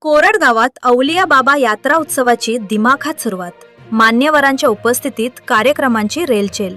कोरड गावात अवलिया बाबा यात्रा उत्सवाची दिमाखात सुरुवात. मान्यवरांच्या उपस्थितीत कार्यक्रमांची रेलचेल.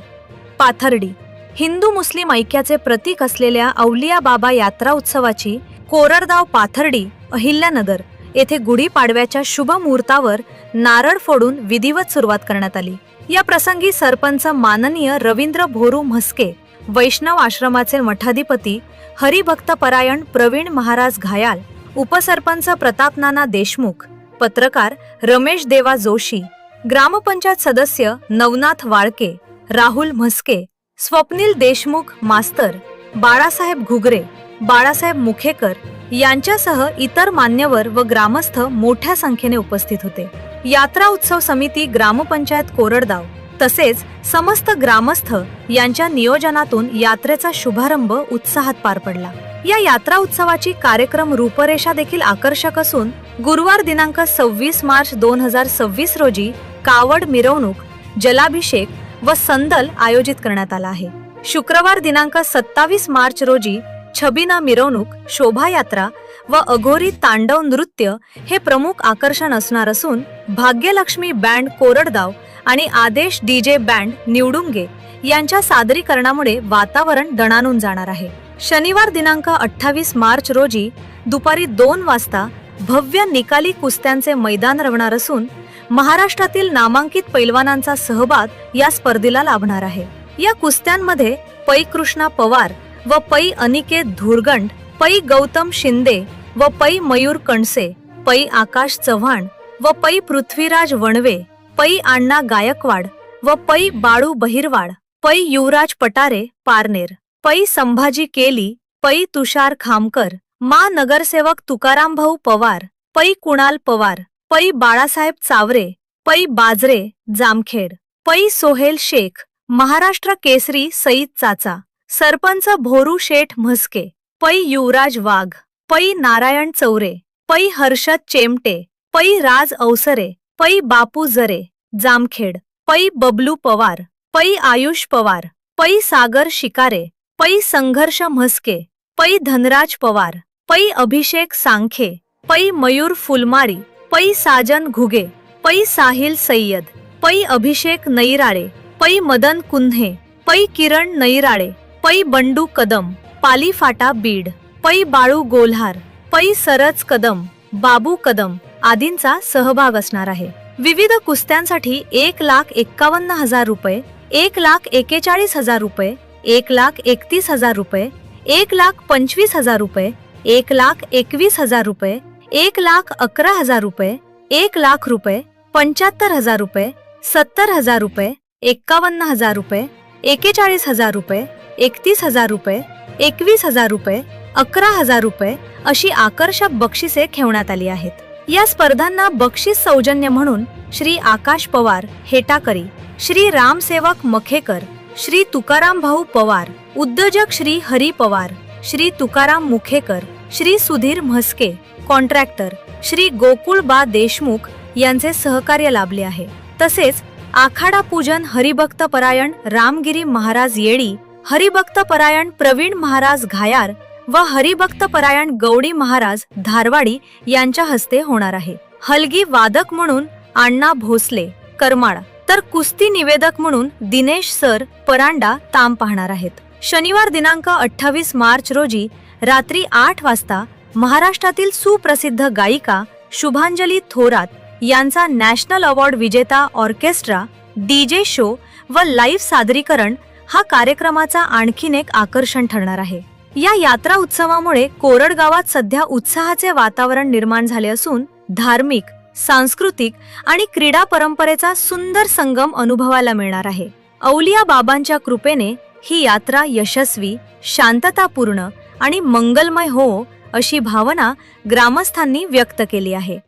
पाथर्डी हिंदू मुस्लिम ऐक्याचे प्रतीक असलेल्या अवलिया बाबा यात्रा उत्सवाची कोरडगाव पाथर्डी अहिल्यानगर येथे गुढीपाडव्याच्या शुभ मुहूर्तावर नारळ फोडून विधिवत सुरुवात करण्यात आली. या प्रसंगी सरपंच माननीय रवींद्र भोरू म्हस्के, वैष्णव आश्रमाचे मठाधिपती हरिभक्तपरायण प्रवीण महाराज घायाल, उपसरपंच प्रतापनाना देशमुख, पत्रकार रमेश देवा जोशी, ग्रामपंचायत सदस्य नवनाथ वाळके, राहुल म्हस्के, स्वप्नील देशमुख मास्तर, बाळासाहेब घुगरे, बाळासाहेब मुखेकर यांच्यासह इतर मान्यवर व ग्रामस्थ मोठ्या संख्येने उपस्थित होते. यात्रा उत्सव समिती ग्रामपंचायत कोरडगाव तसेच समस्त ग्रामस्थ यांच्या नियोजनातून यात्रेचा शुभारंभ उत्साहात पार पडला. या यात्रा उत्सवाची कार्यक्रम रूपरेषा देखील आकर्षक असून गुरुवार दिनांक 26 मार्च 2026 रोजी कावड मिरवणूक, जलाभिषेक व संदल आयोजित करण्यात आला आहे. शुक्रवार दिनांक 27 मार्च रोजी छबिना मिरवणूक, शोभायात्रा व अघोरी तांडव नृत्य हे प्रमुख आकर्षण असणार असून भाग्यलक्ष्मी बँड कोरडगाव आणि आदेश डीजे बँड निवडुंगे यांच्या सादरीकरणामुळे वातावरण दणाणून जाणार आहे. शनिवार दिनांक 28 मार्च रोजी दुपारी 2 वाजता भव्य निकाली कुस्त्यांचे मैदान रवणार असून महाराष्ट्रातील नामांकित पैलवानांचा सहभाग या स्पर्धेला लाभणार आहे. या कुस्त्यांमध्ये पै कृष्णा पवार व पै अनिकेत धुरगंड, पै गौतम शिंदे व पै मयूर कणसे, पै आकाश चव्हाण व पै पृथ्वीराज वणवे, पै अण्णा गायकवाड व पै बाळू बहिरवाड, पै युवराज पटारे पारनेर, पै संभाजी केली, पै तुषार खामकर, मा नगरसेवक तुकाराम भाऊ पवार, पै कुणाल पवार, पै बाळासाहेब चावरे, पै बाजरे जामखेड, पै सोहेल शेख, महाराष्ट्र केसरी सईद चाचा, सरपंच भोरू शेठ म्हस्के, पै युवराज वाघ, पै नारायण चौरे, पै हर्षद चेमटे, पै राज अवसरे, पै बापू जरे जामखेड, पै बबलू पवार, पै आयुष पवार, पै सागर शिकारे, पै संघर्ष म्हस्के, पै धनराज पवार, पै अभिषेक सांखे, पै मयूर फुलमारी, पै साजन घुगे, पै साहिल सय्यद, पै अभिषेक नैराळे, पै मदन कुन्हे, पै किरण नैराळे, पै बंडू कदम, पाली फाटा बीड, पै बाळू गोल्हार, पै सरज कदम, बाबू कदम आदींचा सहभाग असणार आहे. विविध कुस्त्यांसाठी 1,51,000 रुपये, 1,41,000 रुपये, 1,31,000 रुपये, 1,25,000 रुपये, 1,21,000 रुपये, 1,11,000 रुपये, 1,00,000 रुपये, 75,000 रुपये, 70,000 रुपये, 51,000 रुपये, 41,000 रुपये, 31,000 रुपये, 21,000 रुपये, 11,000 रुपये अशी आकर्षक बक्षिसे ठेवण्यात आली आहेत. या स्पर्धांना बक्षीस सौजन्य म्हणून श्री आकाश पवार हेटाकरी, श्री रामसेवक मखेकर, श्री तुकाराम भाऊ पवार, उद्योजक श्री हरी पवार, श्री तुकाराम मुखेकर, श्री सुधीर म्हस्के, कॉन्ट्रॅक्टर श्री गोकुळबा देशमुख यांचे सहकार्य लाभले आहे. तसेच आखाडा पूजन हरिभक्तपरायण रामगिरी महाराज येळी, हरिभक्तपरायण प्रवीण महाराज घायार व हरिभक्तपरायण गौडी महाराज धारवाडी यांच्या हस्ते होणार आहे. हलगी वादक म्हणून अण्णा भोसले करमाळा, तर कुस्ती निवेदक म्हणून दिनेश सर परांडा ताम पाहणार आहेत. शनिवार दिनांक 28 मार्च रोजी रात्री 8 वाजता महाराष्ट्रातील सुप्रसिद्ध गायिका शुभांजली थोरात यांचा नॅशनल अवॉर्ड विजेता ऑर्केस्ट्रा, डीजे शो व लाईव्ह सादरीकरण हा कार्यक्रमाचा आणखीन एक आकर्षण ठरणार आहे. या यात्रा उत्सवामुळे कोरडगावात सध्या उत्साहाचे वातावरण निर्माण झाले असून धार्मिक, सांस्कृतिक आणि क्रीडा परंपरेचा सुंदर संगम अनुभवायला मिळणार आहे. अवलिया बाबांच्या कृपेने ही यात्रा यशस्वी, शांततापूर्ण आणि मंगलमय हो अशी भावना ग्रामस्थांनी व्यक्त केली आहे.